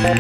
Here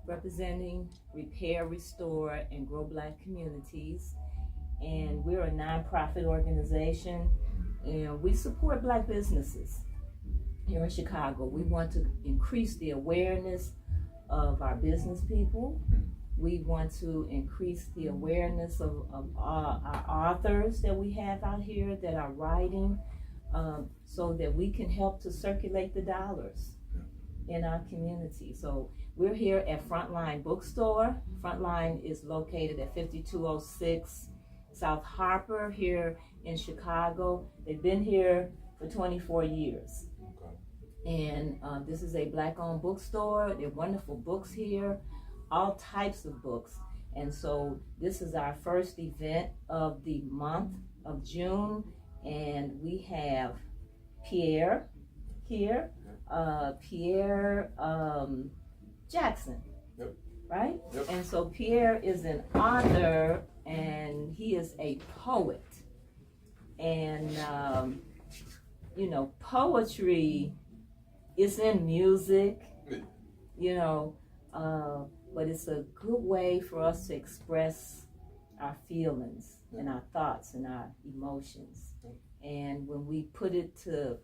representing Repair, Restore, and Grow Black Communities. And we're a nonprofit organization and we support Black businesses here in Chicago. We want to increase the awareness of our business people. We want to increase the awareness of our authors that we have out here that are writing, so that we can help to circulate the dollars in our community. So we're here at Frontline Bookstore. Frontline is located at 5206 South Harper here in Chicago. They've been here for 24 years. And this is a Black-owned bookstore. There are wonderful books here, all types of books. And so this is our first event of the month of June. And we have Pierre here, Pierre Jackson, right? Yep. And so Pierre is an author and he is a poet. And, you know, poetry is in music, you know, but it's a good way for us to express our feelings and our thoughts and our emotions. And when we put it to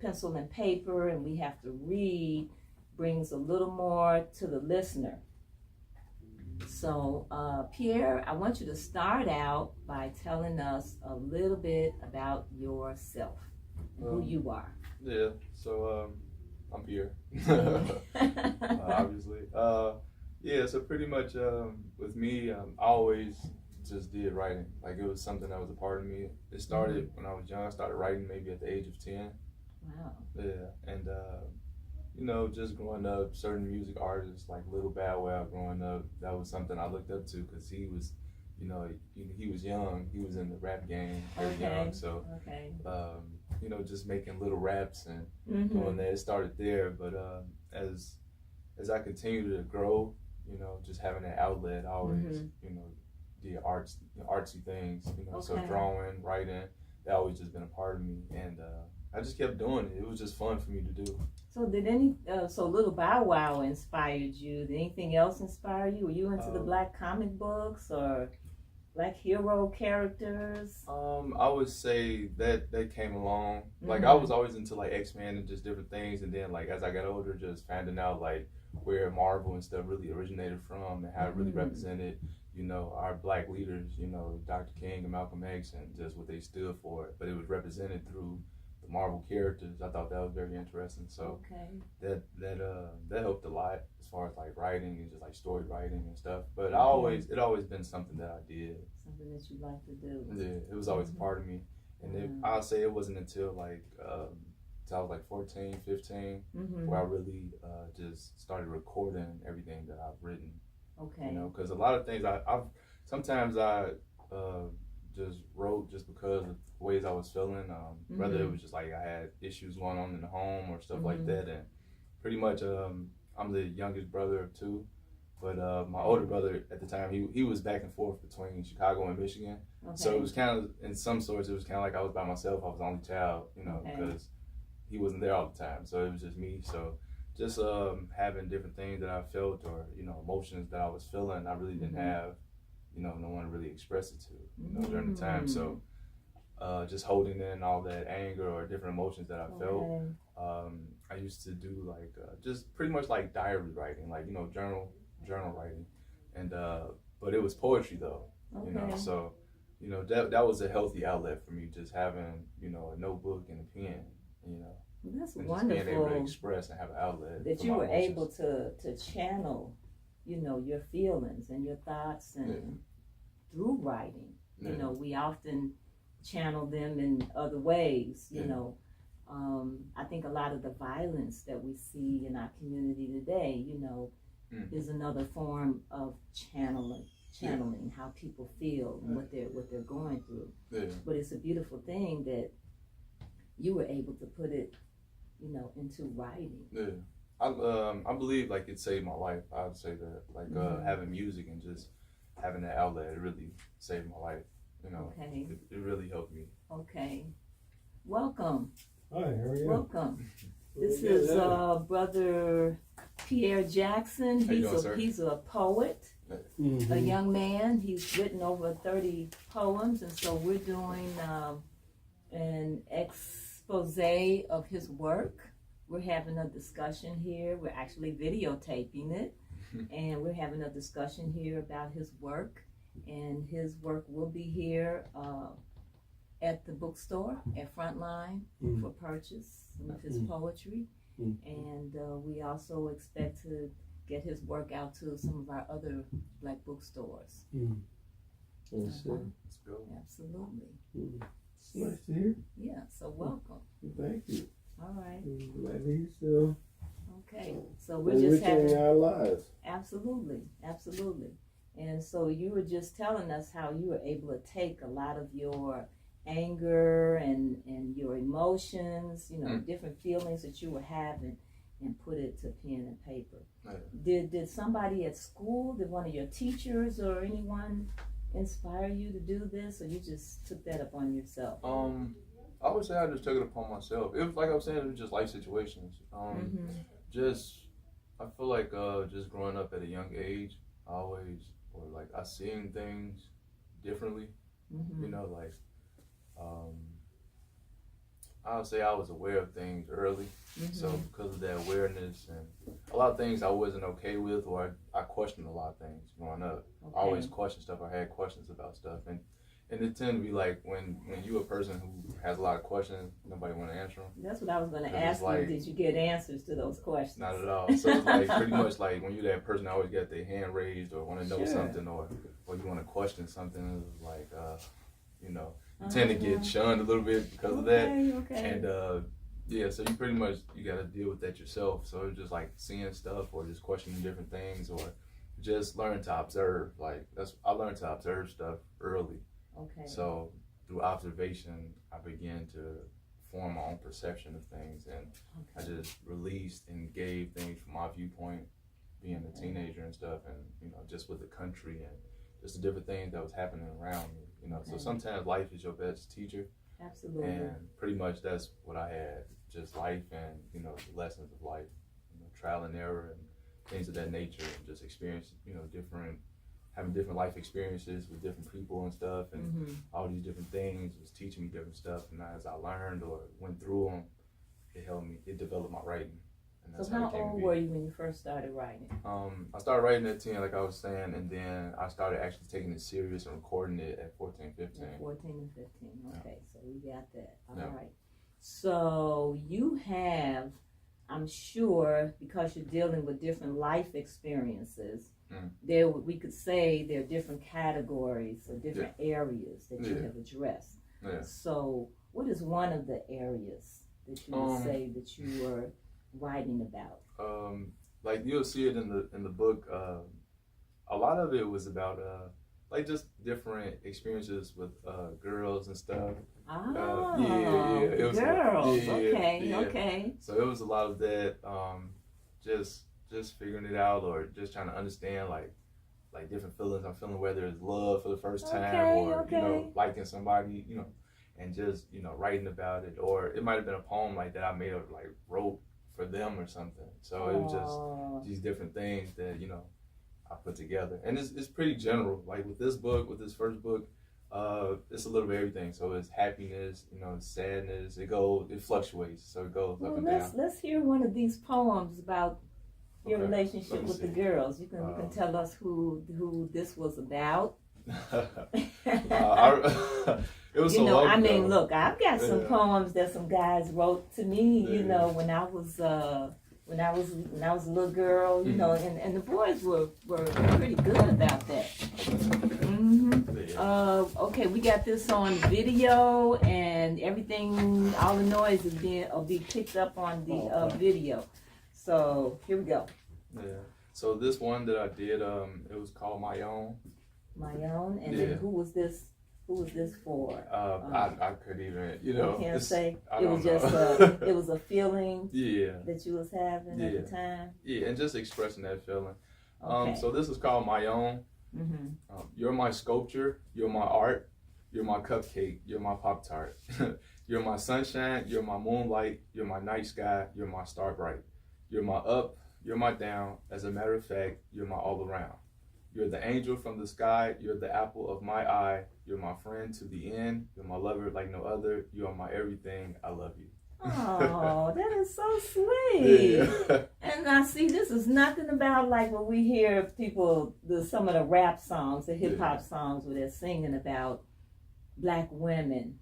pencil and paper and we have to read, brings a little more to the listener. So Pierre, I want you to start out by telling us a little bit about yourself, who you are. Yeah, so I'm Pierre, obviously. Yeah, so pretty much with me, I always just did writing. Like it was something that was a part of me. It started when I was young. I started writing maybe at the age of 10. Wow. Yeah, and you know, just growing up, certain music artists like Little Bow Wow growing up, that was something I looked up to because he was, you know, he was young. He was in the rap game very young. So, you know, just making little raps and doing that. It started there, but as I continued to grow, you know, just having that outlet, I always, you know, did artsy things, you know, so drawing, writing, that always just been a part of me, and I just kept doing it. It was just fun for me to do. So did so Little Bow Wow inspired you? Did anything else inspire you? Were you into the Black comic books or Black hero characters? I would say that came along. Like I was always into like X-Men and just different things, and then like as I got older, just finding out like where Marvel and stuff really originated from and how it really represented, you know, our Black leaders, you know, Dr. King and Malcolm X and just what they stood for. But it was represented through the Marvel characters. I thought that was very interesting. So that helped a lot as far as like writing and just like story writing and stuff. But it always been something that I did. Something that you like to do. Yeah, it was always a part of me. And I'll say it wasn't until like till I was like 14, 15, where I really just started recording everything that I've written. Okay. You know, because a lot of things I've sometimes I just wrote just because of ways I was feeling. Whether it was just like I had issues going on in the home or stuff like that, and pretty much I'm the youngest brother of two, but my older brother at the time he was back and forth between Chicago and Michigan, so it was kind of in some sorts it was kind of like I was by myself. I was the only child, you know, because he wasn't there all the time, so it was just me. So just having different things that I felt or, you know, emotions that I was feeling, I really didn't have, you know, no one to really express it to, you know, during the time. So just holding in all that anger or different emotions that I felt, I used to do like just pretty much like diary writing, like, you know, journal writing, and but it was poetry though, you know. So, you know, that was a healthy outlet for me, just having, you know, a notebook and a pen, you know. That's and wonderful. Just being able to express and have an outlet. That you were able to channel, you know, your feelings and your thoughts and through writing. You know, we often channel them in other ways, you know, I think a lot of the violence that we see in our community today, is another form of channeling how people feel and what they're going through. Yeah. But it's a beautiful thing that you were able to put it, into writing. Yeah. I believe like it saved my life. I would say that like having music and just having that outlet, it really saved my life. Okay. It really helped me. Okay. Welcome. Hi, how are you? Welcome. This is Brother Pierre Jackson. He's a poet, a young man. He's written over 30 poems, and so we're doing an expose of his work. We're having a discussion here. We're actually videotaping it, and we're having a discussion here about his work. And his work will be here at the bookstore at Frontline for purchase, some of his poetry. And we also expect to get his work out to some of our other Black bookstores. Let's go. Absolutely. It's nice to hear. Yeah, so welcome. Thank you. All right. I'm glad he's still Okay, so we're just having our lives. Absolutely. And so you were just telling us how you were able to take a lot of your anger and your emotions, different feelings that you were having, and put it to pen and paper. Yeah. Did somebody at school, did one of your teachers or anyone inspire you to do this, or you just took that upon yourself? I would say I just took it upon myself. It was like I was saying, it was just life situations. I feel like just growing up at a young age, I seen things differently. I would say I was aware of things early. So because of that awareness and a lot of things I wasn't okay with, or I questioned a lot of things growing up. Okay. I always questioned stuff. I had questions about stuff, and it tend to be like when you're a person who has a lot of questions, nobody want to answer them. That's what I was going to ask you. Did you get answers to those questions? Not at all. So it's like pretty much like when you're that person that always got their hand raised or want to know something or you want to question something, it's like you tend to get shunned a little bit because of that. Okay. And so you pretty much you got to deal with that yourself. So it's just like seeing stuff or just questioning different things or just learn to observe. Like I learned to observe stuff early. Okay. So through observation, I began to form my own perception of things, and I just released and gave things from my viewpoint, being a teenager and stuff, and just with the country and just the different things that was happening around me. So sometimes life is your best teacher. Absolutely. And pretty much that's what I had, just life and the lessons of life, trial and error and things of that nature, and just experience having different life experiences with different people and stuff, and all these different things was teaching me different stuff. And as I learned or went through them, it helped me. It developed my writing. And that's so how old were you when you first started writing? I started writing at 10, like I was saying, and then I started actually taking it serious and recording it at 14, 15. At 14 and 15. Okay, so we got that. All Yeah. right. So you have, I'm sure, because you're dealing with different life experiences, we could say there are different categories or different areas that you have addressed. Yeah. So what is one of the areas that you would say that you were writing about? Like you'll see it in the book. A lot of it was about like just different experiences with girls and stuff. It was girls. Okay. So it was a lot of that. Just figuring it out, or just trying to understand like different feelings I'm feeling, whether it's love for the first time or liking somebody, and just writing about it, or it might have been a poem like that I made or like wrote for them or something. So it was just these different things that I put together, and it's pretty general. Like with this first book, it's a little bit of everything. So it's happiness, it's sadness. It fluctuates, so it goes up and down. Let's hear one of these poems about your relationship with the girls. You can tell us who this was about. It was so long ago. Look, I've got some poems that some guys wrote to me, when I was when I was a little girl, you know, and the boys were pretty good about that. Okay, we got this on video and everything. All the noise will be picked up on the video. So here we go. Yeah. So this one that I did, it was called My Own. My Own, and then who was this for? I couldn't even, you know. You can't say. It was just it was a feeling. Yeah. That you was having at the time. Yeah, and just expressing that feeling. Okay. So this is called My Own. You're my sculpture. You're my art. You're my cupcake. You're my Pop-Tart. You're my sunshine. You're my moonlight. You're my night sky. You're my star bright. You're my up. You're my down. As a matter of fact, you're my all around. You're the angel from the sky. You're the apple of my eye. You're my friend to the end. You're my lover like no other. You are my everything. I love you. Oh, that is so sweet. Yeah. And I see this is nothing about like when we hear people, some of the rap songs, the hip hop songs where they're singing about black women,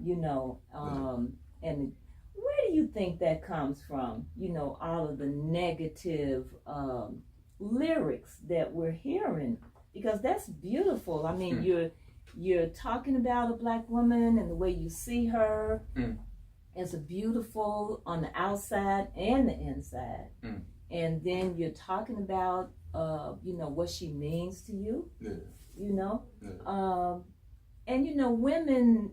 you know, and where do you think that comes from? You know, all of the negative lyrics that we're hearing, because that's beautiful. I mean, you're talking about a black woman and the way you see her. As a beautiful on the outside and the inside. And then you're talking about, you know, what she means to you, you know? And, you know, women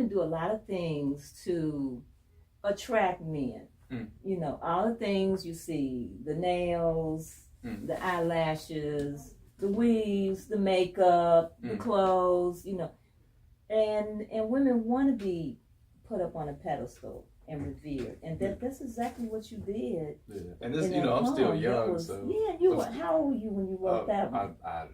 do a lot of things to attract men. You know, all the things you see, the nails, the eyelashes, the weaves, the makeup, the clothes, you know. And women want to be put up on a pedestal and revered, and that's exactly what you did. Yeah, and this, you know, I'm still young, so you were. How old were you when you wrote that one? I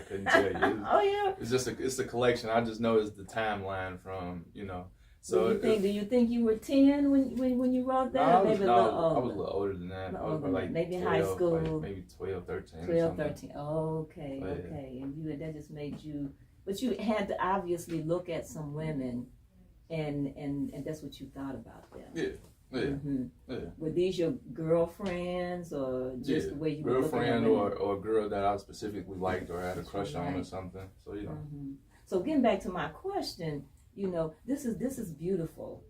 couldn't tell you. Oh yeah. It's a collection. I just know it's the timeline from, you know. So do you think you were 10 when you wrote that? No, or maybe a little older? I was a little older than that. I was like maybe 12, high school, like maybe 12, 13. 12, 13. Okay, okay, and that just made you. But you had to obviously look at some women. And that's what you thought about them. Yeah. Were these your girlfriends or just the way you were looking at them? Girlfriend or a girl that I specifically liked or had a crush on or something. So you know. So getting back to my question, you know, this is beautiful.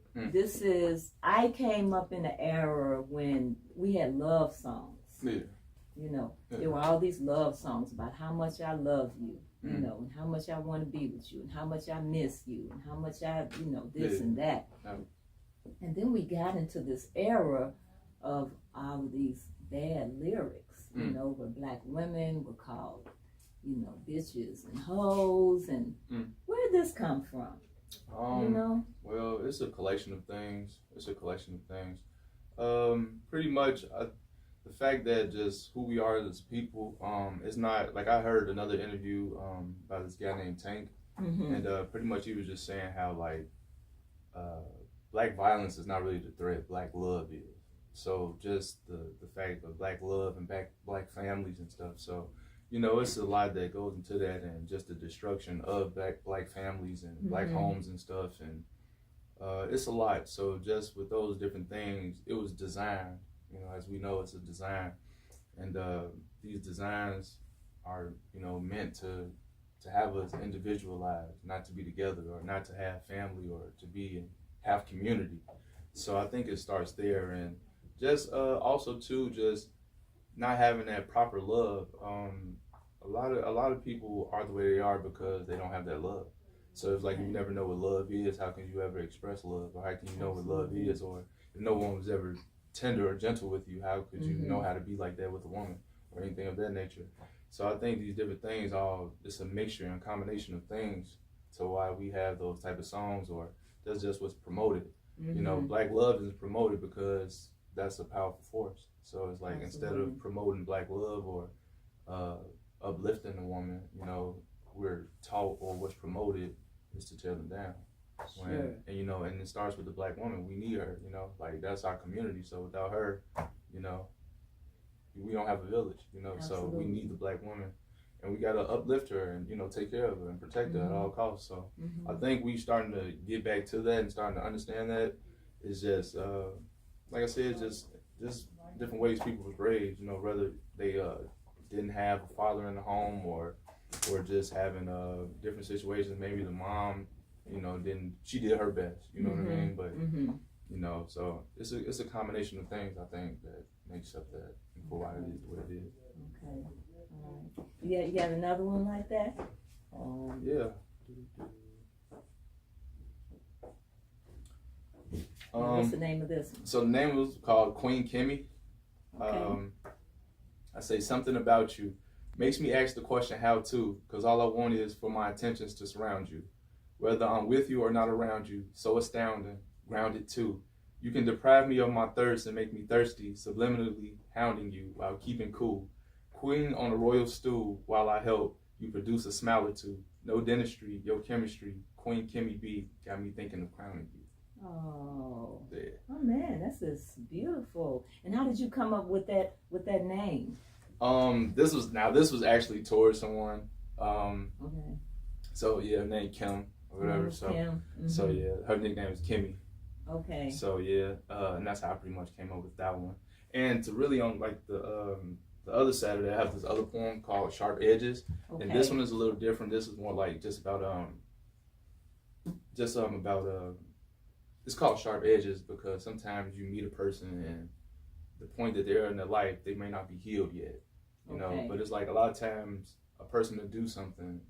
I came up in an era when we had love songs. Yeah. You know, there were all these love songs about how much I love you. You know, and how much I want to be with you, and how much I miss you, and how much I, you know, this and that. And then we got into this era of all of these bad lyrics, you know, where black women were called, you know, bitches and hoes, and where did this come from? You know? Well, it's a collection of things. Pretty much, the fact that just who we are as people, it's not, like I heard another interview by this guy named Tank, and pretty much he was just saying how like black violence is not really the threat, black love is. So just the fact of black love and black families and stuff. So, you know, it's a lot that goes into that, and just the destruction of black families and black homes and stuff, and it's a lot. So just with those different things, it was designed. You know, as we know, it's a design, and these designs are, you know, meant to have us individualized, not to be together, or not to have family, or to have community. So I think it starts there, and just also too, just not having that proper love. A lot of people are the way they are because they don't have that love. So it's like you never know what love is. How can you ever express love, or how can you know what love is, or if no one was ever tender or gentle with you, how could you know how to be like that with a woman or anything of that nature? So I think these different things, it's a mixture and combination of things to why we have those type of songs, or that's just what's promoted. You know, black love is promoted because that's a powerful force. So it's like instead of promoting black love or uplifting a woman, you know, we're taught, or what's promoted is to tear them down. And you know, and it starts with the black woman. We need her, you know, like that's our community. So without her, you know, we don't have a village, you know. So we need the black woman, and we gotta uplift her and, you know, take care of her and protect her at all costs. So I think we starting to get back to that and starting to understand that. It's just like I said, just just different ways people was raised, you know, whether they didn't have a father in the home or just having different situations. Maybe the mom, you know, she did her best, you know what I mean? But you know, so it's a combination of things, I think, that makes up that for why it is the way it is. Okay. All right. You got another one like that? Yeah. What's the name of this one? So the name was called Queen Kimmy. Okay. I say something about you makes me ask the question how to, because all I want is for my attentions to surround you. Whether I'm with you or not around you, so astounding, grounded too. You can deprive me of my thirst and make me thirsty, subliminally hounding you while keeping cool. Queen on a royal stool while I help you produce a smile or two. No dentistry, your chemistry, Queen Kimmy B, got me thinking of crowning you. Oh. Yeah. Oh man, that's just beautiful. And how did you come up with that name? This was actually towards someone. Okay. So yeah, her name Kim or whatever. So Kim. so yeah, her nickname is Kimmy. Okay. So yeah, and that's how I pretty much came up with that one. And to really on like the other Saturday, I have this other poem called Sharp Edges, Okay. and this one is a little different. This is more like just about it's called Sharp Edges because sometimes you meet a person and the point that they're in their life, they may not be healed yet, you know, but it's like a lot of times a person will do something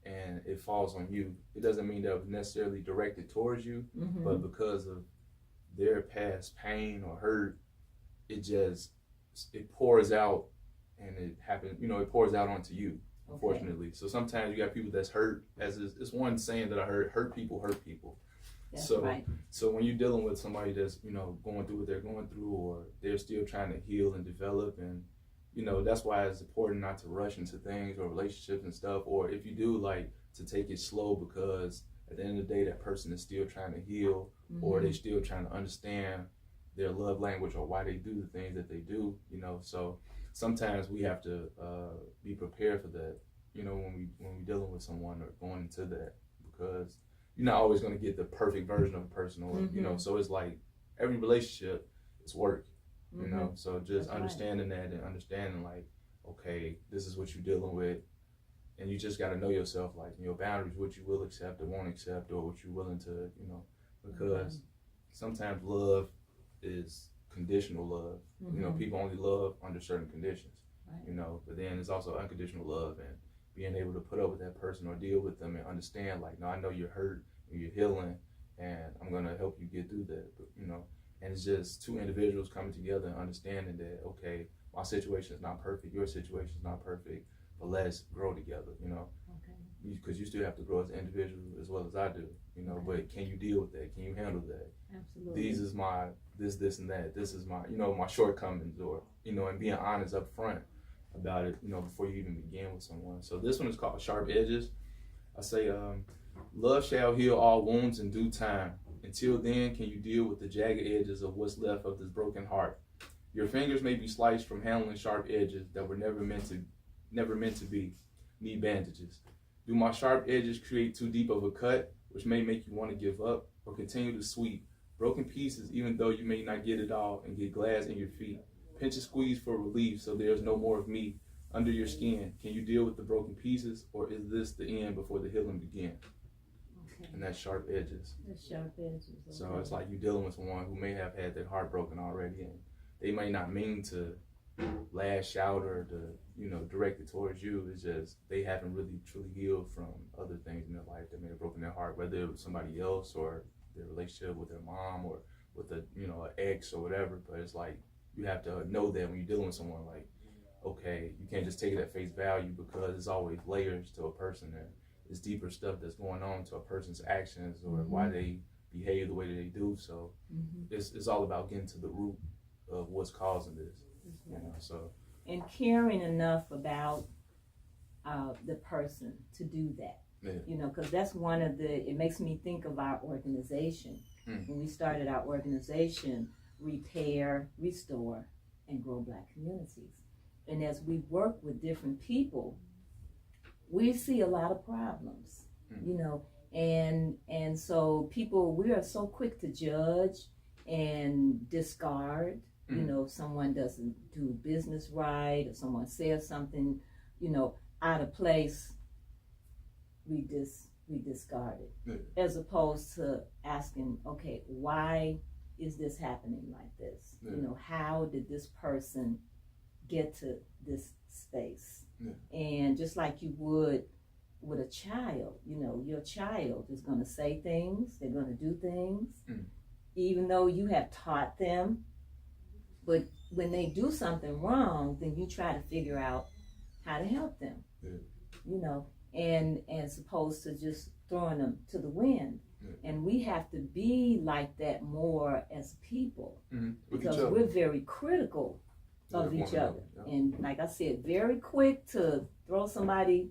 and it falls on you. It doesn't mean that it was necessarily directed towards you, but because of their past pain or hurt, it pours out and it happens, you know, it pours out onto you, unfortunately. So sometimes you got people that's hurt, it's one saying that I heard, hurt people hurt people. That's so right. So when you're dealing with somebody that's, you know, going through what they're going through or they're still trying to heal and develop, and you know, that's why it's important not to rush into things or relationships and stuff, or if you do, like, to take it slow, because at the end of the day that person is still trying to heal or they're still trying to understand their love language or why they do the things that they do, you know. So sometimes we have to be prepared for that, you know, when we dealing with someone or going into that, because you're not always going to get the perfect version of a person, or you know. So it's like every relationship is work, you know. So just understanding that and understanding, like, okay, this is what you're dealing with, and you just got to know yourself, like your boundaries, what you will accept or won't accept, or what you're willing to, you know, because sometimes love is conditional love. You know, people only love under certain conditions, you know. But then there's also unconditional love, and being able to put up with that person or deal with them and understand, like, no, I know you're hurt and you're healing, and I'm gonna help you get through that. But, you know, and it's just two individuals coming together and understanding that, okay, my situation is not perfect, your situation is not perfect, but let's grow together, you know. Because you still have to grow as an individual as well as I do, you know. But can you deal with that? Can you handle that? Absolutely. These is my this and that. This is my, you know, my shortcomings, or, you know, and being honest up front about it, you know, before you even begin with someone. So this one is called Sharp Edges. I say, love shall heal all wounds in due time. Until then, can you deal with the jagged edges of what's left of this broken heart? Your fingers may be sliced from handling sharp edges that were never meant to be. Need bandages. Do my sharp edges create too deep of a cut, which may make you want to give up, or continue to sweep broken pieces even though you may not get it all, and get glass in your feet? Pinch and squeeze for relief so there's no more of me under your skin. Can you deal with the broken pieces, or is this the end before the healing begins? And that's sharp edges. That's sharp edges. So it's like you dealing with someone who may have had their heart broken already, and they may not mean to lash out or to, you know, direct it towards you. It's just they haven't really truly healed from other things in their life that may have broken their heart, whether it was somebody else or their relationship with their mom or with a, you know, an ex or whatever. But it's like you have to know that when you're dealing with someone, like, okay, you can't just take it at face value, because there's always layers to a person, and there's deeper stuff that's going on to a person's actions or why they behave the way that they do. So it's all about getting to the root of what's causing this, you know. So, and caring enough about the person to do that. You know, because that's one of it makes me think of our organization. When we started our organization, Repair, Restore, and Grow Black Communities. And as we work with different people, we see a lot of problems, you know, and so we are so quick to judge and discard You know, if someone doesn't do business right, or someone says something, you know, out of place, we discard it. Yeah. As opposed to asking, okay, why is this happening like this? Yeah. You know, how did this person get to this space? Yeah. And just like you would with a child, you know, your child is going to say things, they're going to do things, even though you have taught them. But when they do something wrong, then you try to figure out how to help them. Yeah. You know, and as opposed to just throwing them to the wind. Yeah. And we have to be like that more as people, because each other. we're very critical of each other. Yeah. And like I said, very quick to throw somebody,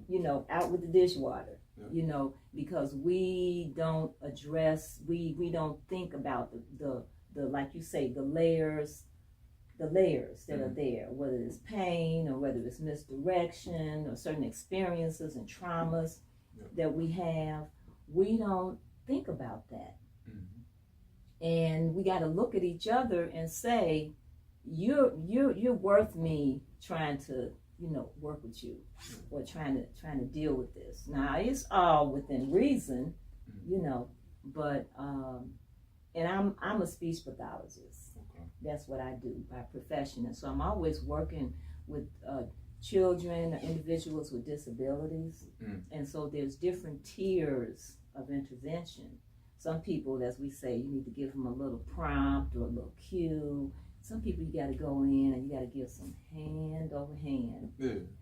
you know, out with the dishwater, you know, because we don't address, we don't think about the like you say, the layers that are there, whether it's pain or whether it's misdirection or certain experiences and traumas that we have. We don't think about that. And we got to look at each other and say, you're worth me trying to, you know, work with you, or trying to deal with this. Now it's all within reason, you know, but and I'm a speech pathologist. That's what I do by profession, and so I'm always working with children or individuals with disabilities, and so there's different tiers of intervention. Some people, as we say, you need to give them a little prompt or a little cue. Some people you got to go in and you got to give some hand over hand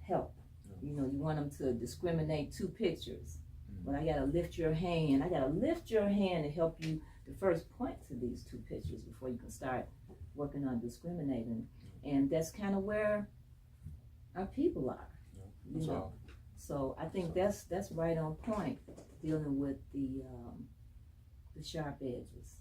help. You know, you want them to discriminate two pictures, but I got to lift your hand. I got to lift your hand to help you to first point to these two pictures before you can start working on discriminating. And that's kind of where our people are. You know? So I think that's right on point, dealing with the sharp edges.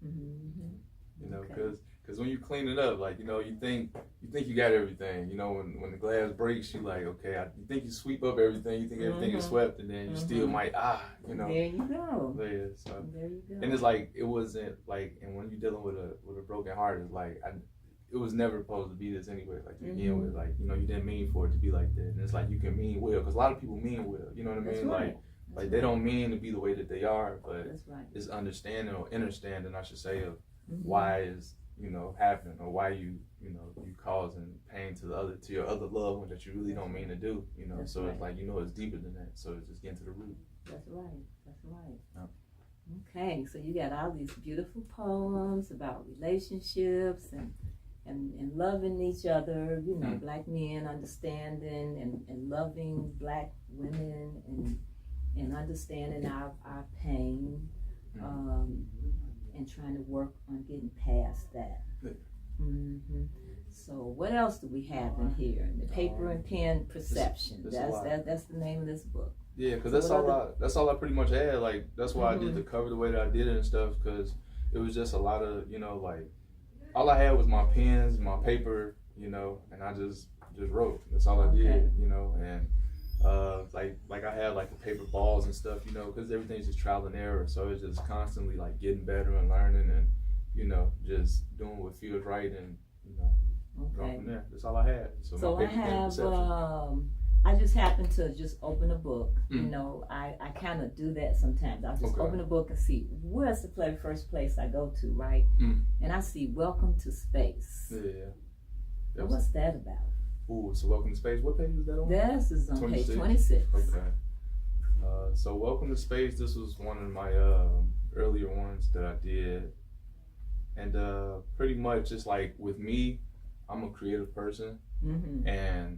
You know, because when you clean it up, like, you know, you think you got everything. You know, when the glass breaks, you like, okay, you think you sweep up everything, you think everything is swept, and then you still might, you know. There you go. Yeah, so. There you go. And it's like, it wasn't like, and when you're dealing with a broken heart, it's like, it was never supposed to be this anyway. Like, to begin with, like, you know, you didn't mean for it to be like that. And it's like, you can mean well, because a lot of people mean well. You know what I mean? Right. Like they don't mean to be the way that they are, but right. It's understanding or understanding, I should say, of why is, you know, happening, or why you causing pain to your other loved one that you really don't mean to do, you know. So it's like, you know, it's deeper than that. So it's just getting to the root. That's right. Yeah. Okay, so you got all these beautiful poems about relationships and loving each other, you know, black men understanding and loving black women and understanding our pain, and trying to work on getting past that. So what else do we have in here? The paper and pen perception. That's the name of this book. Yeah, because that's all I pretty much had. Like, that's why I did the cover the way that I did it and stuff, because it was just a lot of, you know, like, all I had was my pens, my paper, you know, and I just wrote. That's all I did, you know, and like I had like the paper balls and stuff, you know, because everything's just trial and error. So it's just constantly like getting better and learning and, you know, just doing what feels right and, you know, going from there. That's all I had. So I have, I just happen to just open a book. You know, I kind of do that sometimes. I'll just open a book and see where's the first place I go to, right? And I see Welcome to Space. Yeah. Well, what's that about? Ooh, so Welcome to Space. What page is that on? This is on page 26. Okay. So Welcome to Space, this was one of my earlier ones that I did. And pretty much just like with me, I'm a creative person. And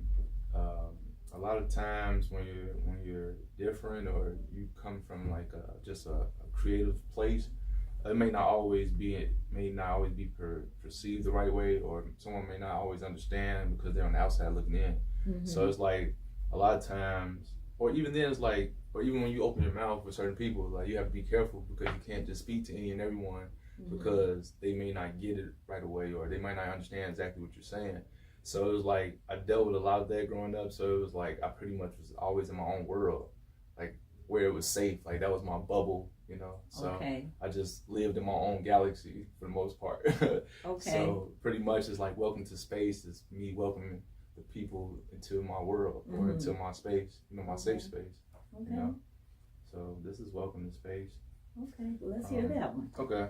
a lot of times when you're different or you come from like just a creative place, it may not always be perceived the right way, or someone may not always understand because they're on the outside looking in. So it's like a lot of times, or even then it's like, or even when you open your mouth with certain people, like you have to be careful because you can't just speak to any and everyone because they may not get it right away, or they might not understand exactly what you're saying. So it was like, I dealt with a lot of that growing up. So it was like, I pretty much was always in my own world. Like where it was safe. Like that was my bubble, you know. So Okay. I just lived in my own galaxy for the most part. Okay. So pretty much it's like welcome to space is me welcoming the people into my world or into my space, you know, my safe space. Okay. You know. So this is welcome to space. Okay. Well, let's hear that one. Okay.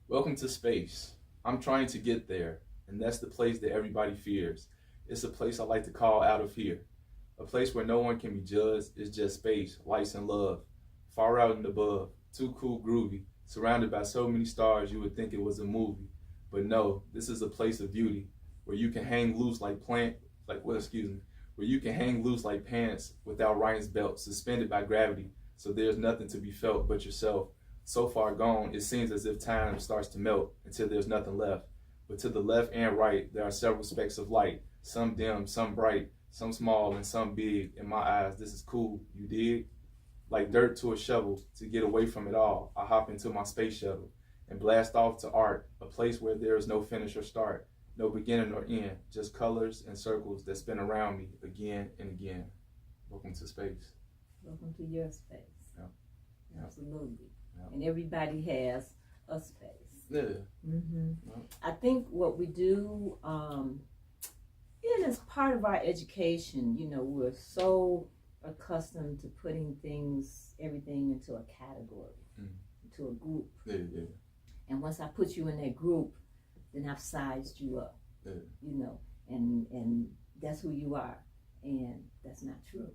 Welcome to space. I'm trying to get there, and that's the place that everybody fears. It's a place I like to call out of here. A place where no one can be judged. It's just space, lights, and love. Far out and above, too cool, groovy, surrounded by so many stars you would think it was a movie. But no, this is a place of beauty, where you can hang loose like where you can hang loose like pants without Ryan's belt, suspended by gravity, so there's nothing to be felt but yourself. So far gone, it seems as if time starts to melt until there's nothing left. But to the left and right, there are several specks of light, some dim, some bright, some small, and some big. In my eyes, this is cool, you dig? Like dirt to a shovel, to get away from it all, I hop into my space shuttle and blast off to art, a place where there is no finish or start, no beginning or end, just colors and circles that spin around me again and again. Welcome to space. Welcome to your space. Yeah. Absolutely. Yeah. And everybody has a space. Yeah. Mm-hmm. Yeah. I think what we do, and as part of our education, you know, we're so accustomed to putting everything into a category, into a group. Yeah. And once I put you in that group, then I've sized you up, you know, and that's who you are. And that's not true.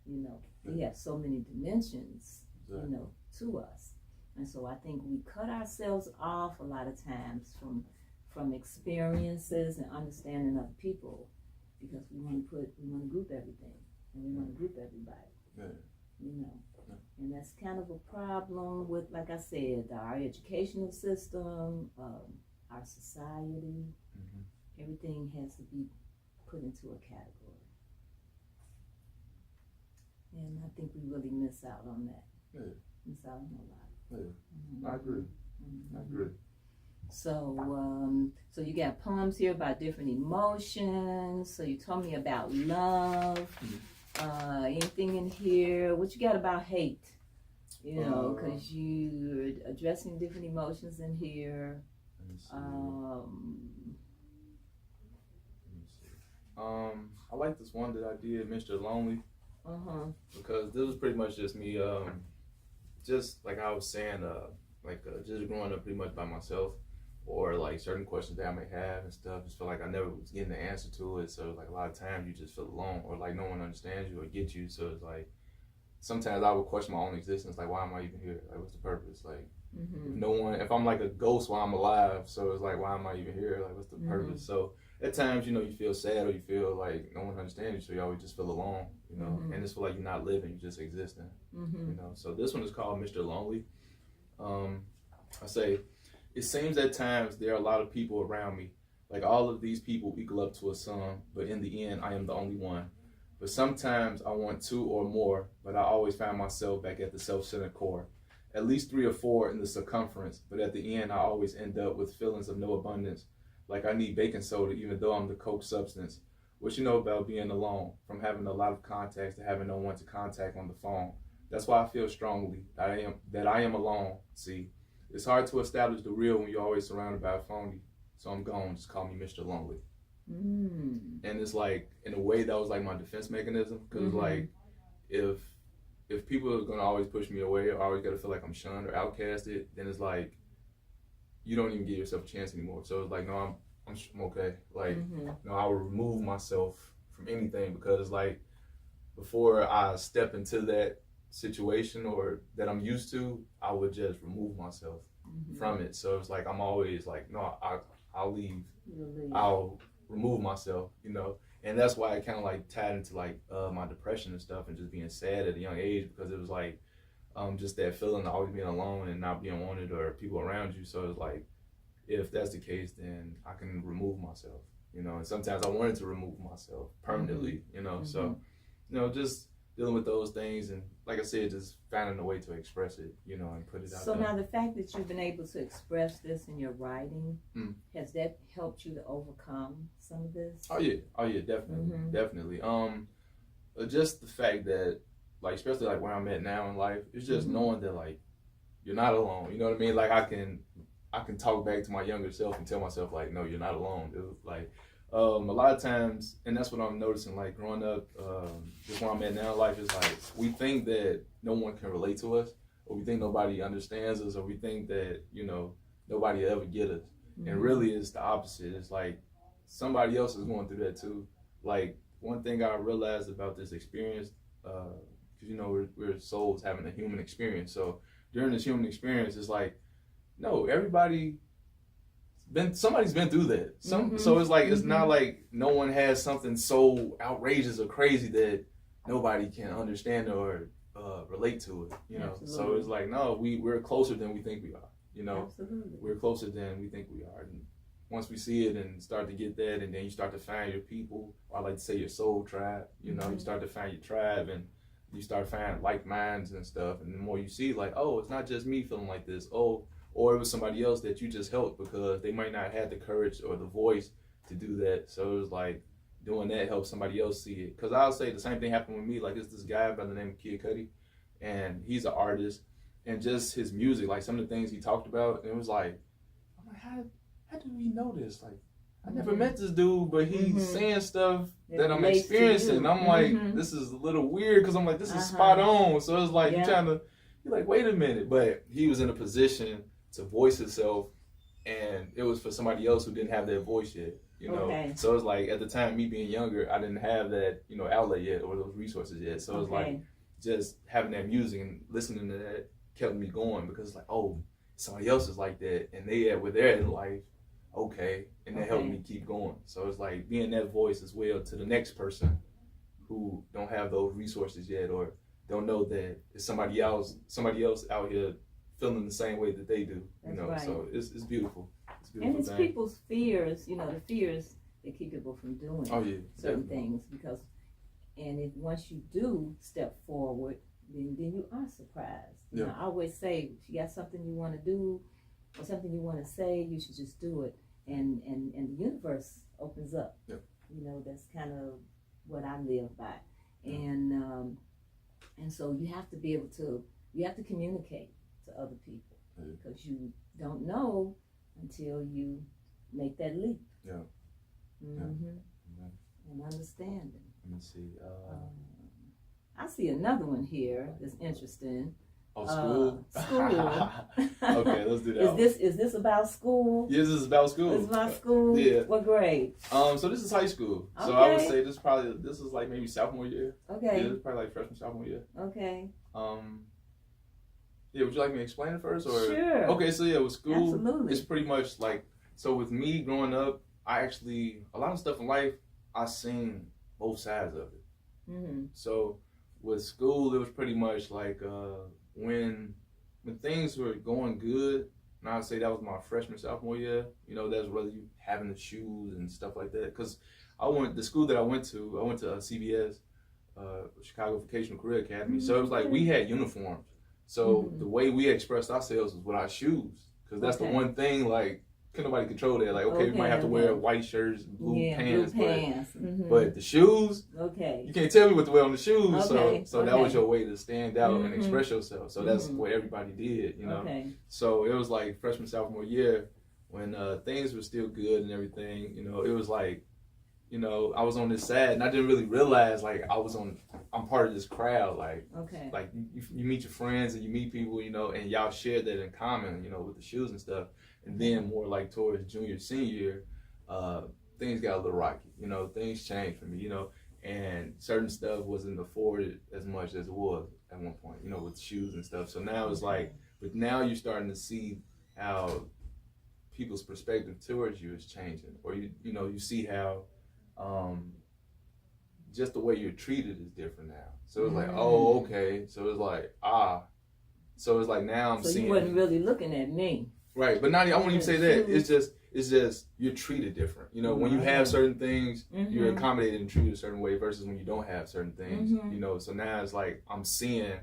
You know, we have so many dimensions, you know, to us. And so I think we cut ourselves off a lot of times from experiences and understanding other people, because we want to group everything, and we want to group everybody, you know. And that's kind of a problem with, like I said, our educational system, our society. Everything has to be put into a category. And I think we really miss out on that. Miss out on a lot. I agree. I agree. So, so you got poems here about different emotions. So you told me about love. Anything in here? What you got about hate? You know, because you're addressing different emotions in here. Let me see. I like this one that I did, Mr. Lonely. Because this was pretty much just me, just like I was saying, just growing up pretty much by myself, or like certain questions that I may have and stuff, just feel like I never was getting the answer to it. So like a lot of times you just feel alone, or like no one understands you or gets you. So it's like sometimes I would question my own existence, like why am I even here? Like what's the purpose? Like if I'm like a ghost while I'm alive, so it's like why am I even here? Like what's the purpose? So at times, you know, you feel sad or you feel like no one understands you, so you always just feel alone, you know, and just feel like you're not living, you're just existing, you know. So this one is called Mr. Lonely. I say, it seems at times there are a lot of people around me, like all of these people equal up to a sum, but in the end, I am the only one. But sometimes I want two or more, but I always find myself back at the self-centered core. At least 3 or 4 in the circumference, but at the end, I always end up with feelings of no abundance. Like I need baking soda, even though I'm the coke substance. What you know about being alone, from having a lot of contacts to having no one to contact on the phone. That's why I feel strongly that I am alone. See, it's hard to establish the real when you're always surrounded by a phony. So I'm gone, just call me Mr. Lonely. And it's like, in a way, that was like my defense mechanism. Because like, if people are gonna always push me away, or always gotta feel like I'm shunned or outcasted, then it's like, you don't even give yourself a chance anymore. So it's like, no, I'm okay. Like, no, I will remove myself from anything, because like, before I step into that situation or that I'm used to, I would just remove myself from it. So it's like, I'm always like, no, I'll leave. I'll remove myself, you know. And that's why I kind of like tied into like my depression and stuff, and just being sad at a young age, because it was like, just that feeling of always being alone and not being wanted or people around you. So it's like, if that's the case, then I can remove myself, you know. And sometimes I wanted to remove myself permanently, you know. So, you know, just dealing with those things, and like I said, just finding a way to express it, you know, and put it out So there. now the fact that you've been able to express this in your writing, has that helped you to overcome some of this? Oh yeah, definitely. Just the fact that, like especially like where I'm at now in life, it's just knowing that like you're not alone. You know what I mean? Like I can talk back to my younger self and tell myself like, no, you're not alone, dude. Like a lot of times, and that's what I'm noticing. Like growing up, just where I'm at now in life is like we think that no one can relate to us, or we think nobody understands us, or we think that nobody will ever get us. And really, it's the opposite. It's like somebody else is going through that too. Like one thing I realized about this experience, because we're souls having a human experience. So during this human experience, it's like, no, somebody's been through that. So it's like it's not like no one has something so outrageous or crazy that nobody can understand or relate to it. Absolutely. So it's like no, we're closer than we think we are. Absolutely. We're closer than we think we are. And once we see it and start to get that, and then you start to find your people, or I like to say your soul tribe. You start to find your tribe, and you start finding like minds and stuff. And the more you see, like, oh, it's not just me feeling like this. Oh, or it was somebody else that you just helped because they might not have the courage or the voice to do that. So it was like doing that helps somebody else see it. Because I'll say the same thing happened with me. Like it's this guy by the name of Kid Cudi, and he's an artist. And just his music, like some of the things he talked about, and it was like, I'm like, how do we know this? Like, I never met this dude, but he's saying stuff that I'm experiencing. And I'm like, this is a little weird because I'm like, this is spot on. So it's like you're like, wait a minute. But he was in a position to voice himself, and it was for somebody else who didn't have that voice yet. So it's like at the time, me being younger, I didn't have that outlet yet or those resources yet. So it's like just having that music and listening to that kept me going because it's like, oh, somebody else is like that, and where they're in life, and that helped me keep going. So it's like being that voice as well to the next person who don't have those resources yet or don't know that it's somebody else out here feeling the same way that they do. Right. So it's beautiful. It's beautiful. And it's people's fears, the fears that keep people from doing certain things because, and if once you do step forward, then you are surprised. I always say, if you got something you want to do or something you want to say, you should just do it. And the universe opens up. That's kind of what I live by. And so you have to be able to, communicate to other people because you don't know until you make that leap. And understanding. Let me see. I see another one here that's interesting. Oh, school. School. Okay, let's do that. Is this about school? Yeah, this is about school. This is about school. Yeah. What grade? So this is high school. So I would say this is like maybe sophomore year. Okay. Yeah, this is probably like freshman, sophomore year. Okay. Yeah, would you like me to explain it first, or? Sure. Okay, so yeah, with school, absolutely, it's pretty much like, so with me growing up, a lot of stuff in life, I seen both sides of it. So with school, it was pretty much like when things were going good, and I would say that was my freshman, sophomore year, that's whether you having the shoes and stuff like that. Because the school that I went to CVS, Chicago Vocational Career Academy. So it was like we had uniforms. So the way we expressed ourselves was with our shoes. Because that's the one thing, like, couldn't nobody control that. Like, we might have to wear white shirts, blue pants. But the shoes, you can't tell me what to wear on the shoes. So that was your way to stand out and express yourself. So that's what everybody did, So it was like freshman, sophomore year when things were still good and everything, it was like, I was on this side and I didn't really realize like I'm part of this crowd. Like, like you meet your friends and you meet people, and y'all share that in common, with the shoes and stuff. And then more like towards junior, senior year, things got a little rocky. Things changed for me, and certain stuff wasn't afforded as much as it was at one point, with shoes and stuff. So now it's like, but now you're starting to see how people's perspective towards you is changing, or you see how just the way you're treated is different now. So it's like, oh, okay. So it's like, so it's like now I'm seeing. So you wasn't really looking at me. Right, but not. I won't even say that. It's just you're treated different. When you have certain things, you're accommodated and treated a certain way versus when you don't have certain things. So now it's like I'm seeing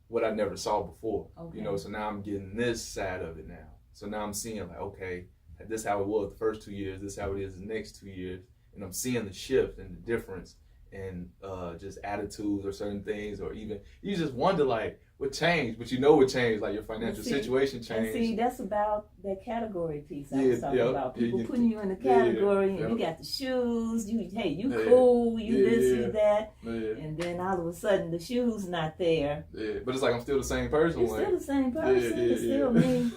what I never saw before. So now I'm getting this side of it now. So now I'm seeing like, okay, this is how it was the first 2 years. This is how it is the next 2 years, and I'm seeing the shift and the difference and just attitudes or certain things, or even you just wonder like what changed, but you know what changed, like your financial situation changed. And see, that's about that category piece I was talking about. People putting you in a category, and you got the shoes. You cool. You this, you that, and then all of a sudden the shoes not there. Yeah, but it's like I'm still the same person. You're still the same person. It's still me.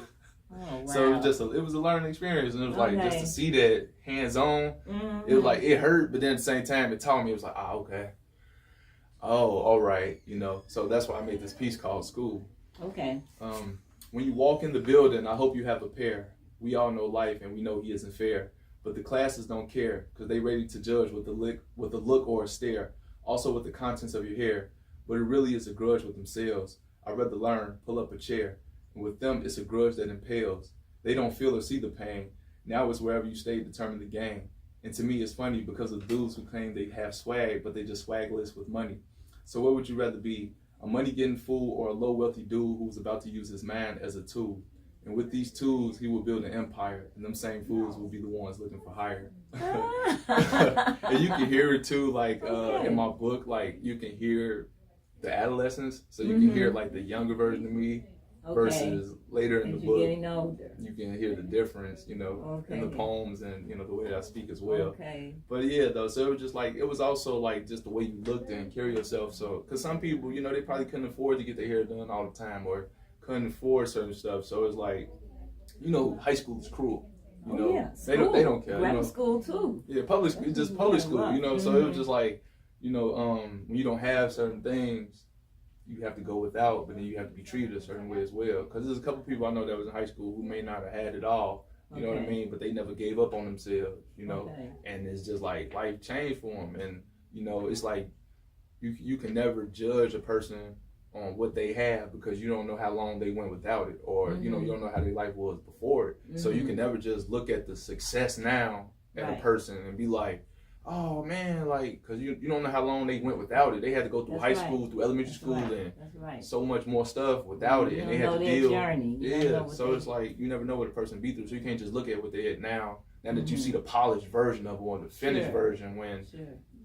Oh, wow. So it was a learning experience, and it was like just to see that hands on. It was like it hurt, but then at the same time it taught me. It was like, okay, all right, So that's why I made this piece called School. Okay. When you walk in the building, I hope you have a pair. We all know life, and we know he isn't fair. But the classes don't care, because they ready to judge with a look or a stare. Also with the contents of your hair. But it really is a grudge with themselves. I'd rather learn, pull up a chair. And with them, it's a grudge that impales. They don't feel or see the pain. Now it's wherever you stay determine the game. And to me, it's funny because of dudes who claim they have swag, but they just swagless with money. So what would you rather be? A money-getting fool or a low-wealthy dude who's about to use his mind as a tool? And with these tools, he will build an empire. And them same fools will be the ones looking for hire. And you can hear it too, like in my book, like you can hear the adolescence. So you can hear like the younger version of me. Versus later in the book, getting older. You can hear the difference, in the poems and the way I speak as well. Okay. But yeah, though, so it was just like it was also like just the way you looked and carry yourself. So, because some people, they probably couldn't afford to get their hair done all the time or couldn't afford certain stuff. So it's like, high school is cruel. They don't care. Grammar school too. Yeah, public school, just public school. So it was just like, when you don't have certain things. You have to go without, but then you have to be treated a certain way as well. Because there's a couple people I know that was in high school who may not have had it all, you know what I mean? But they never gave up on themselves, And it's just like life changed for them. And, it's like you can never judge a person on what they have because you don't know how long they went without it or, you don't know how their life was before it. So you can never just look at the success now at a person and be like, oh man, like, because you don't know how long they went without it. They had to go through high school, through elementary school, and so much more stuff without it. And they had to deal. Yeah, so it's like you never know what a person be through. So you can't just look at what they had now that you see the polished version of it or the finished version when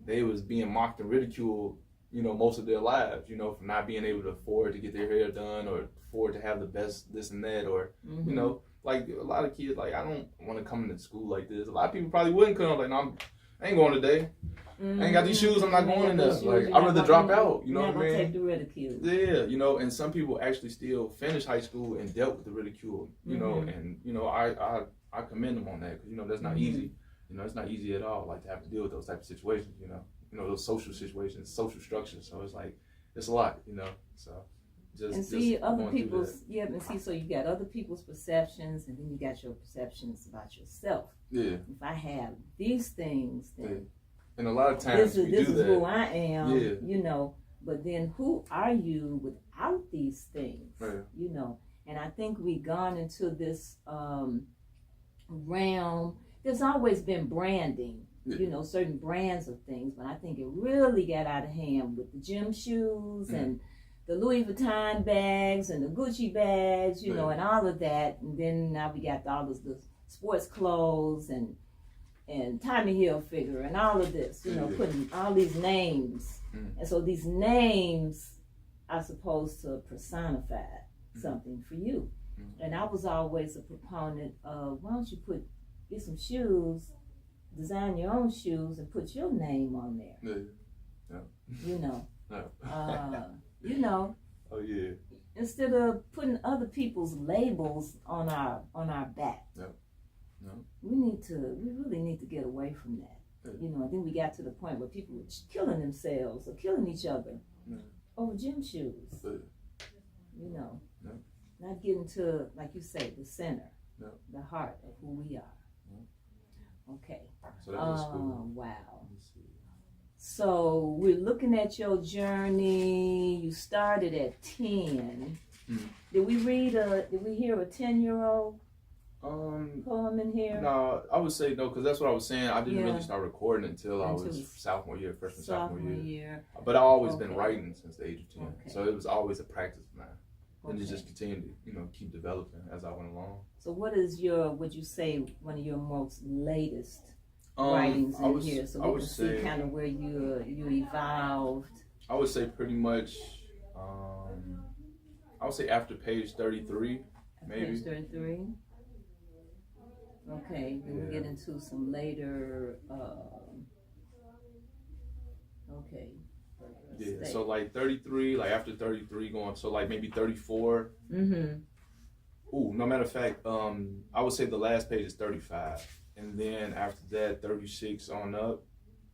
they was being mocked and ridiculed, most of their lives, for not being able to afford to get their hair done or afford to have the best this and that or, like a lot of kids, like, I don't want to come into school like this. A lot of people probably wouldn't come, like, no, I ain't going today. I ain't got these shoes. I'm not going in there. Like, I'd rather drop out. You know what I mean? Take the ridicule. Yeah, and some people actually still finish high school and dealt with the ridicule. And I commend them on that because that's not easy. It's not easy at all. Like to have to deal with those type of situations. Those social situations, social structures. So it's like it's a lot. So. See other people's so you got other people's perceptions and then you got your perceptions about yourself. Yeah. If I have these things, then and a lot of times this is who I am. Yeah. But then who are you without these things? Right. And I think we've gone into this realm. There's always been branding. Certain brands of things, but I think it really got out of hand with the gym shoes and the Louis Vuitton bags and the Gucci bags, and all of that. And then now we got all the sports clothes and Tommy Hilfiger and all of this, putting all these names. And so these names are supposed to personify something for you. And I was always a proponent of, why don't you get some shoes, design your own shoes and put your name on there. Oh yeah. Instead of putting other people's labels on our back. No. We really need to get away from that. I think we got to the point where people were killing themselves or killing each other over gym shoes. Not getting to, like you say, the center, the heart of who we are. Okay. So that was cool. Wow. So we're looking at your journey. You started at 10. Did we hear a 10-year-old poem in here? No, I would say no, because that's what I was saying. I didn't really start recording until I was sophomore year. But I've always been writing since the age of 10. Okay. So it was always a practice of mine. And it just continued to, keep developing as I went along. So what is would you say, one of your most latest writings in would, here, I so we would can say, see kind of where you evolved. I would say pretty much. I would say after page 33, maybe. Page 33. Okay, then we get into some later. Okay. Yeah, so like 33, like after 33 going, so like maybe 34. Mm-hmm. Ooh, no matter of fact, I would say the last page is 35. And then after that, 36 on up,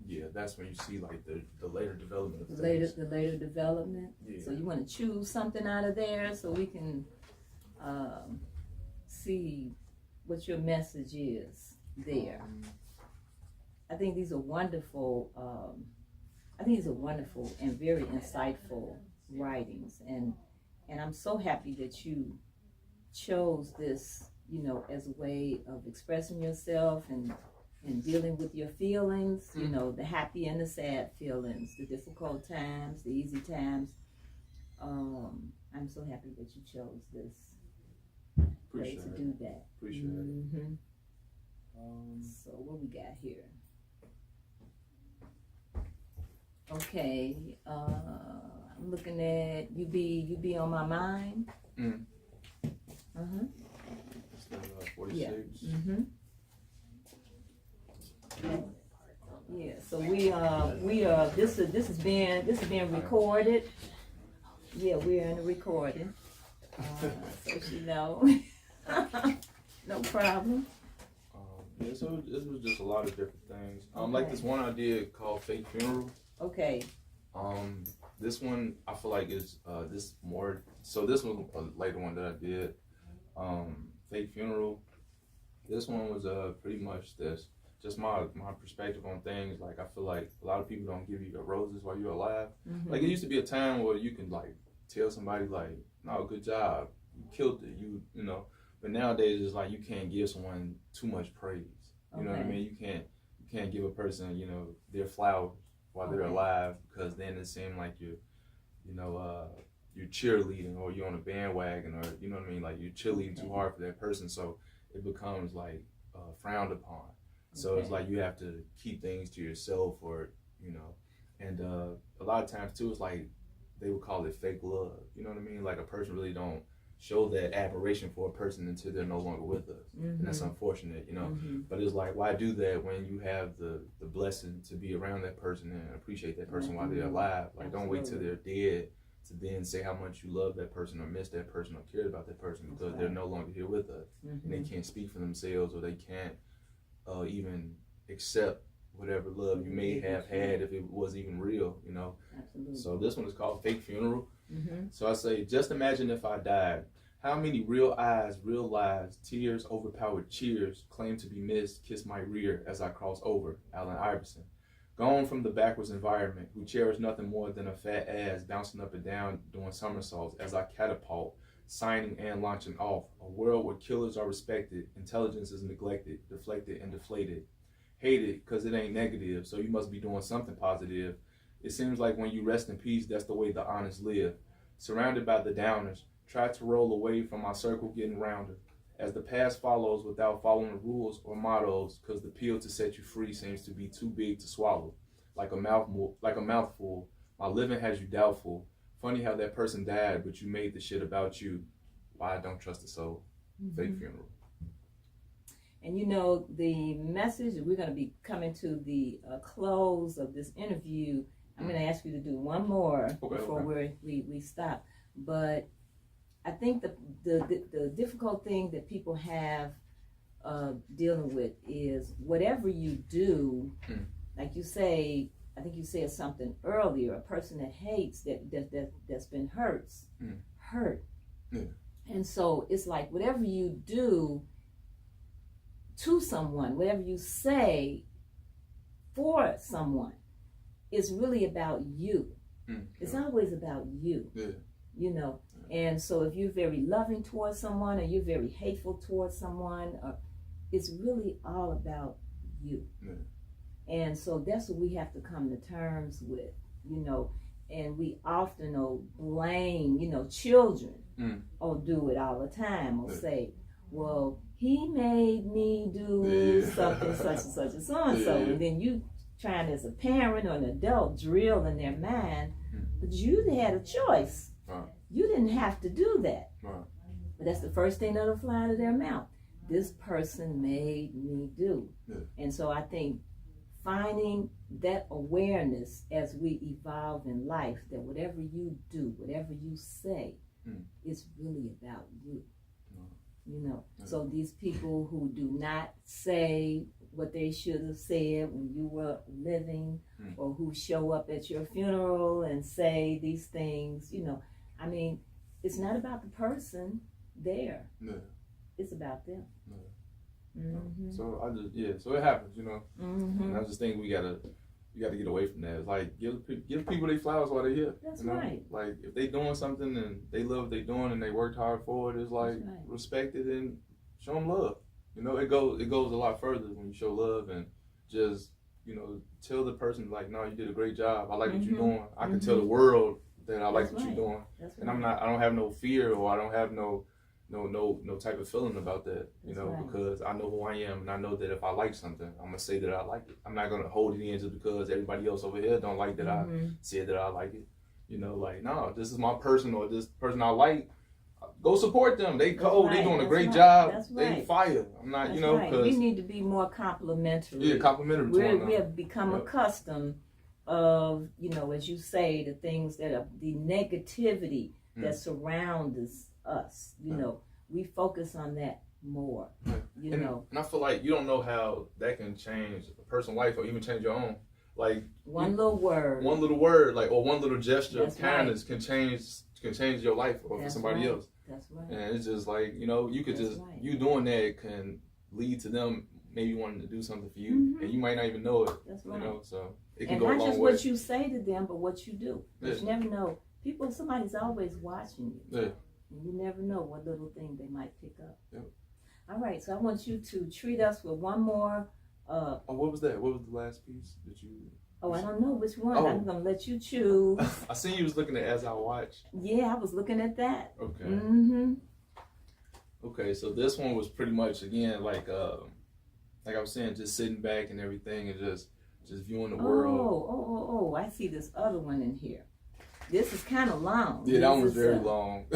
yeah, that's when you see like the later development of things. The later development. Yeah. So you want to choose something out of there so we can see what your message is there. I think these are wonderful. And very insightful writings, and I'm so happy that you chose this, as a way of expressing yourself and dealing with your feelings, the happy and the sad feelings, the difficult times, the easy times. I'm so happy that you chose this way to do that. Appreciate it. So what we got here? Okay, I'm looking at you be on my mind. It's the 46. Yeah. Yeah. So we this is being recorded. Yeah, we're in the recording. So she know. No problem. Yeah, so this was just a lot of different things. Like this one I did called Fake Funeral. Okay. This one I feel like is this more. So this was a later one that I did. Fake Funeral. This one was pretty much this. Just my perspective on things. Like I feel like a lot of people don't give you your roses while you're alive. Like it used to be a time where you can like tell somebody like, "No, good job, you killed it," you know. But nowadays it's like you can't give someone too much praise. You know what I mean? You can't give a person their flowers while they're alive, because then it seems like you're cheerleading, or you're on a bandwagon, or you know what I mean, like you're cheerleading too hard for that person, so it becomes like frowned upon. So it's like you have to keep things to yourself, or and a lot of times too, it's like they would call it fake love. You know what I mean? Like a person really don't show that admiration for a person until they're no longer with us, and that's unfortunate, But it's like, why do that when you have the blessing to be around that person and appreciate that person while they're alive? Like, don't wait till they're dead to then say how much you love that person or miss that person or cared about that person, because they're no longer here with us, and they can't speak for themselves, or they can't even accept whatever love you may have had if it was even real, Absolutely. So this one is called Fake Funeral. So I say, just imagine if I died. How many real eyes, real lives, tears, overpowered cheers, claim to be missed, kiss my rear as I cross over, Allen Iverson. Gone from the backwards environment, who cherish nothing more than a fat ass bouncing up and down doing somersaults as I catapult, signing and launching off. A world where killers are respected, intelligence is neglected, deflected and deflated. Hated because it ain't negative, so you must be doing something positive. It seems like when you rest in peace, that's the way the honest live. Surrounded by the downers, try to roll away from my circle getting rounder. As the past follows without following the rules or mottos, because the pill to set you free seems to be too big to swallow. Like a mouthful, my living has you doubtful. Funny how that person died, but you made the shit about you. Why I don't trust a soul. Fake Funeral. And the message, we're going to be coming to the close of this interview. I'm going to ask you to do one more before we stop. But I think the difficult thing that people have dealing with is whatever you do, like you say, I think you said something earlier, a person that hates, that's been hurt. Yeah. And so it's like whatever you do to someone, whatever you say for someone, it's really about you. It's always about you. And so if you're very loving towards someone, or you're very hateful towards someone, it's really all about you. And so that's what we have to come to terms with, and we often blame, children, or do it all the time, or say, well, he made me do something such and such and so and so, Yeah. and then you trying as a parent or an adult drill in their mind, but you had a choice. Right. You didn't have to do that. Right. But that's the first thing that'll fly out of their mouth. This person made me do. Yeah. And so I think finding that awareness as we evolve in life, that whatever you do, whatever you say, it's really about you. You know, so these people who do not say what they should have said when you were living, or who show up at your funeral and say these things, you know, I mean, it's not about the person there. Yeah. It's about them. Yeah. Mm-hmm. So I just so it happens, you know. Mm-hmm. And I just think we gotta get away from that. It's like give people their flowers while they're here. That's you know? right. Like if they doing something and they love what they doing and they worked hard for it, it's like That's right. respect it and show them love. You know, it goes a lot further when you show love and just, you know, tell the person like, no, you did a great job. I like what you're doing. I can tell the world that I like That's what right. you're doing. That's And right. I don't have no fear, or I don't have no type of feeling about that, you That's know, right. because I know who I am and I know that if I like something, I'm gonna say that I like it. I'm not gonna hold it in just because everybody else over here don't like that I said that I like it. You know, like, no, this is my person, or this person I like. Go support them. They cold. right. They doing a That's great right. job. That's They right. fire. I'm not, That's you know, right. because We need to be more complimentary. yeah, complimentary to them. We have become accustomed of, you know, as you say, the things that are the negativity that surrounds us. You know, we focus on that more. You know, and I feel like you don't know how that can change a person's life or even change your own. Like one little word, like, or one little gesture That's of kindness can change your life or for That's somebody right. else. That's right. And it's just like, you know, you could That's just right. you doing that can lead to them maybe wanting to do something for you, and you might not even know it. That's right. You know, so it can And go a not long just way. what you say to them, but what you do. Yeah. You never know. Somebody's always watching you. Yeah. And you never know what little thing they might pick up. Yep. All right, so I want you to treat us with one more. Oh, what was that? What was the last piece that you? I don't know which one. Oh. I'm going to let you choose. I seen you was looking at As I Watch. Yeah, I was looking at that. Okay. Mm-hmm. Okay, so this one was pretty much again like I was saying, just sitting back and everything, and just viewing the world. Oh, I see this other one in here. This is kind of long. Yeah, that one was This is, very long.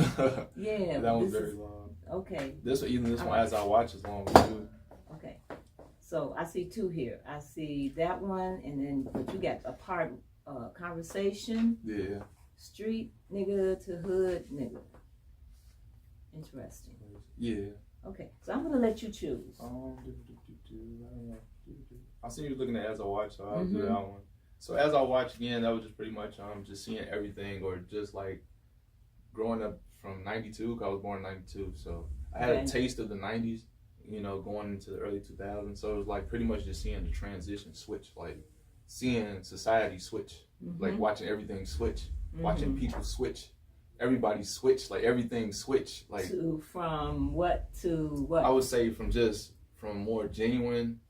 Yeah. that one's this very is- long. Okay. This one, even this All one, right. As I Watch, is long too. Okay. So I see two here. I see that one, and then but you got a part conversation, Yeah. street nigga to hood nigga. Interesting. Yeah. Okay, so I'm gonna let you choose. I don't know. I seen you looking at As I Watch, so I'll do that one. So As I Watch again, that was just pretty much just seeing everything, or just like growing up from '92. 'Cause I was born in '92, so I had a taste of the '90s. You know, going into the early 2000s. So it was like pretty much just seeing the transition switch, like seeing society switch, like watching everything switch, watching people switch, everybody switch, like everything switch, like From what to what? I would say from more genuine,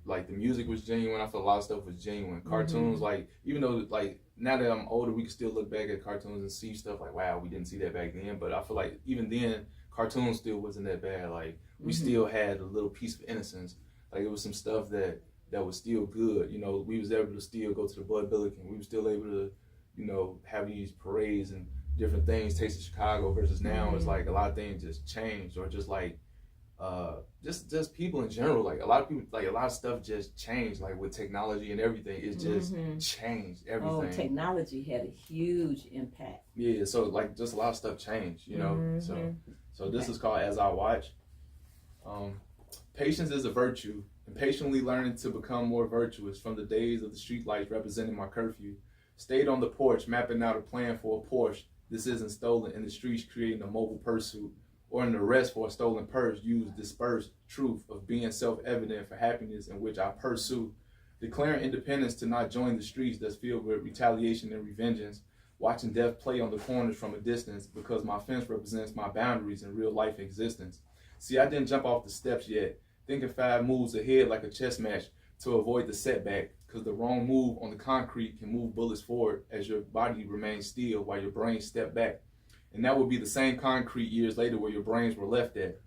like the music was genuine. I feel a lot of stuff was genuine. Cartoons, like even though like now that I'm older, we can still look back at cartoons and see stuff like, wow, we didn't see that back then. But I feel like even then, cartoons still wasn't that bad. Like we still had a little piece of innocence. Like it was some stuff that was still good. You know, we was able to still go to the Bud Billiken. We were still able to, you know, have these parades and different things. Taste of Chicago versus now, it's like a lot of things just changed, or just like just people in general. Like a lot of people, like a lot of stuff just changed. Like with technology and everything, it's just changed everything. Oh, technology had a huge impact. Yeah, so like just a lot of stuff changed, you know. So this is called As I Watch. Patience is a virtue, and patiently learning to become more virtuous from the days of the streetlights representing my curfew. Stayed on the porch, mapping out a plan for a Porsche. This isn't stolen in the streets, creating a mobile pursuit, or an arrest for a stolen purse. Use dispersed truth of being self-evident for happiness in which I pursue. Declaring independence to not join the streets that's filled with retaliation and revengeance. Watching death play on the corners from a distance because my fence represents my boundaries in real life existence. See, I didn't jump off the steps yet, thinking 5 moves ahead like a chess match to avoid the setback, because the wrong move on the concrete can move bullets forward as your body remains still while your brain step back. And that would be the same concrete years later where your brains were left at.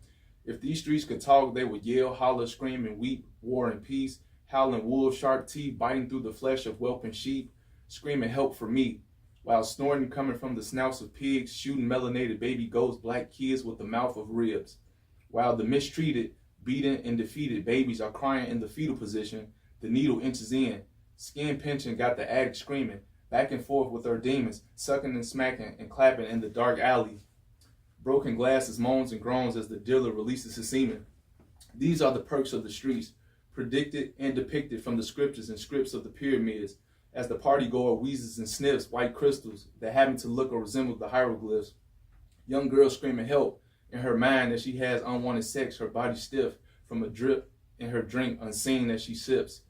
If these streets could talk, they would yell, holler, scream, and weep, war and peace, howling wolves, sharp teeth, biting through the flesh of whelping sheep, screaming help for me, while snorting coming from the snouts of pigs, shooting melanated baby goats, black kids with the mouth of ribs. While the mistreated, beaten, and defeated babies are crying in the fetal position, the needle inches in, skin pinching, got the addict screaming, back and forth with her demons, sucking and smacking and clapping in the dark alley. Broken glasses, moans and groans as the dealer releases his semen. These are the perks of the streets, predicted and depicted from the scriptures and scripts of the pyramids, as the party goer wheezes and sniffs white crystals that happen to look or resemble the hieroglyphs. Young girl screaming help in her mind as she has unwanted sex, her body stiff from a drip in her drink unseen as she sips,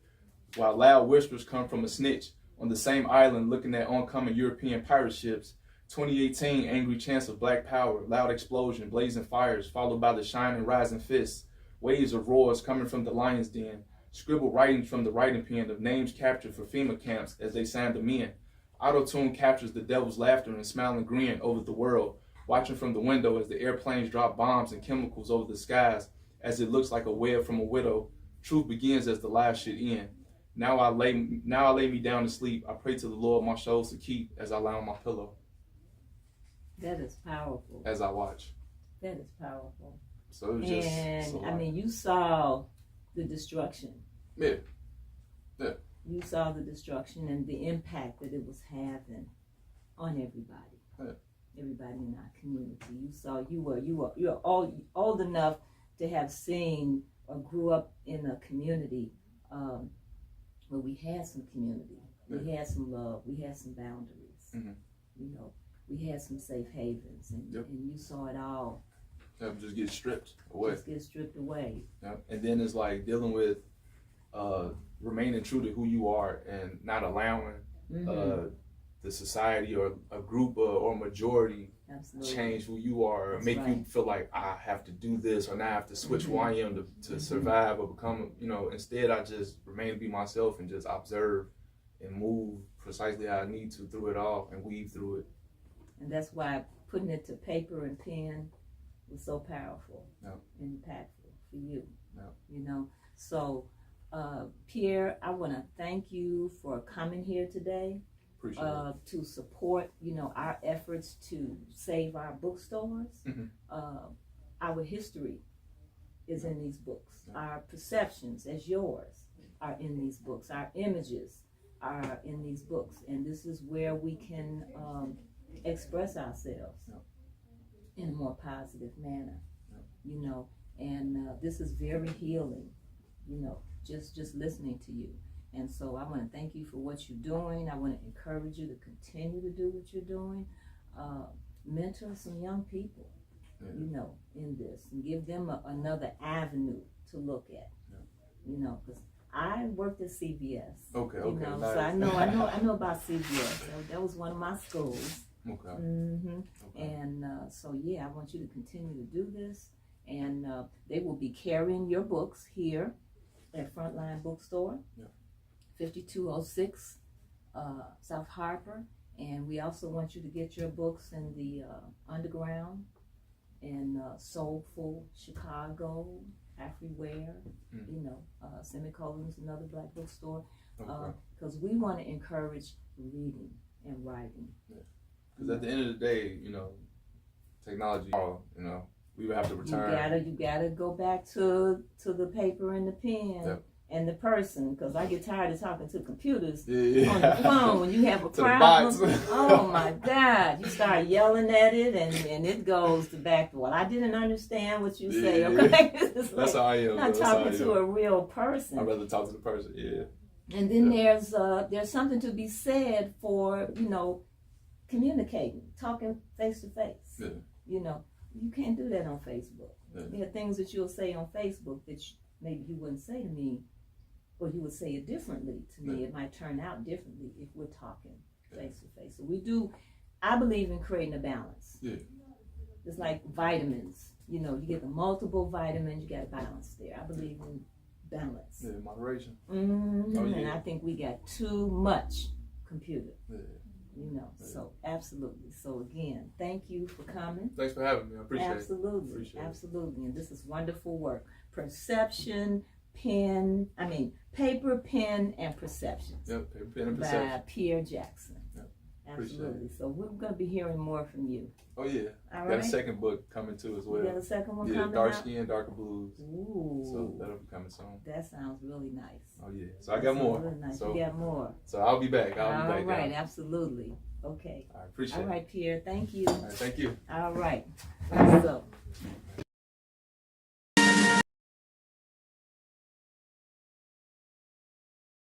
while loud whispers come from a snitch on the same island looking at oncoming European pirate ships. 2018, angry chants of black power, loud explosion, blazing fires, followed by the shining rising fists, waves of roars coming from the lion's den, scribbled writings from the writing pen of names captured for FEMA camps as they signed them in. Auto-tune captures the devil's laughter and smiling grin over the world, watching from the window as the airplanes drop bombs and chemicals over the skies, as it looks like a web from a widow. Truth begins as the lies should end. Now I lay me down to sleep. I pray to the Lord my souls to keep as I lie on my pillow. That is powerful. As I watch. That is powerful. So it was just. And I mean, you saw the destruction. Yeah. Yeah. You saw the destruction and the impact that it was having on everybody. Yeah. Everybody in our community. You saw. You're all old enough to have seen or grew up in a community where we had some community. Yeah. We had some love. We had some boundaries. Mm-hmm. You know, we had some safe havens, and, Yep. and you saw it all. Just get stripped away. Just get stripped away. Yep. And then it's like dealing with remaining true to who you are and not allowing the society or a group or majority Absolutely. change who you are, or That's make you right. feel like I have to do this or now I have to switch who I am to survive or become, instead I just remain to be myself and just observe and move precisely how I need to through it all and weave through it. And that's why putting it to paper and pen was so powerful and impactful for you. You know, so Pierre, I want to thank you for coming here today. Appreciate it. To support, our efforts to save our bookstores. Our history is in these books. Our perceptions as yours are in these books. Our images are in these books. And this is where we can express ourselves in a more positive manner, and this is very healing, just listening to you. And so I want to thank you for what you're doing. I want to encourage you to continue to do what you're doing. Mentor some young people, in this, and give them another avenue to look at, because I worked at CBS. Okay, So nice. I know about CBS. That was one of my schools. Okay. Okay. And so I want you to continue to do this, and they will be carrying your books here at Frontline Bookstore, 5206 South Harper, and we also want you to get your books in the Underground and Soulful Chicago, Afriware, Semicolon's another black bookstore, because we want to encourage reading and writing. Because at the end of the day, technology, we would have to return. You gotta go back to the paper and the pen and the person, because I get tired of talking to computers on the phone when you have a problem. Oh my God, you start yelling at it and it goes to back to, well, I didn't understand what you say. Okay, that's how I am. Not talking to a real person. I'd rather talk to the person. And then there's something to be said for communicating, talking face to face. You can't do that on Facebook. There are things that you'll say on Facebook that maybe you wouldn't say to me, or you would say it differently to me. It might turn out differently if we're talking face to face. So I believe in creating a balance. It's like vitamins. You get the multiple vitamins, you got a balance there. I believe in balance. Moderation. And I think we got too much computer. You know, so absolutely. So again, thank you for coming. Thanks for having me. I appreciate it. Absolutely, Appreciate it. absolutely. And this is wonderful work. Perception, paper, pen, and perceptions. Yep, paper, pen, and By perception. Pierre Jackson. Yep. Appreciate Absolutely. So we're going to be hearing more from you. Oh yeah. All Got right. a second book coming too as well. You got a second one Yeah, coming Dark out? Skin, Darker Blues. Ooh. So that'll be coming soon. That sounds really nice. Oh yeah. So I got more. Really nice. So, You got more. so I'll be back. I'll All be back. right. Down. Absolutely. Okay. I appreciate All it. right, Pierre. Thank you. All right, thank you. All right. So.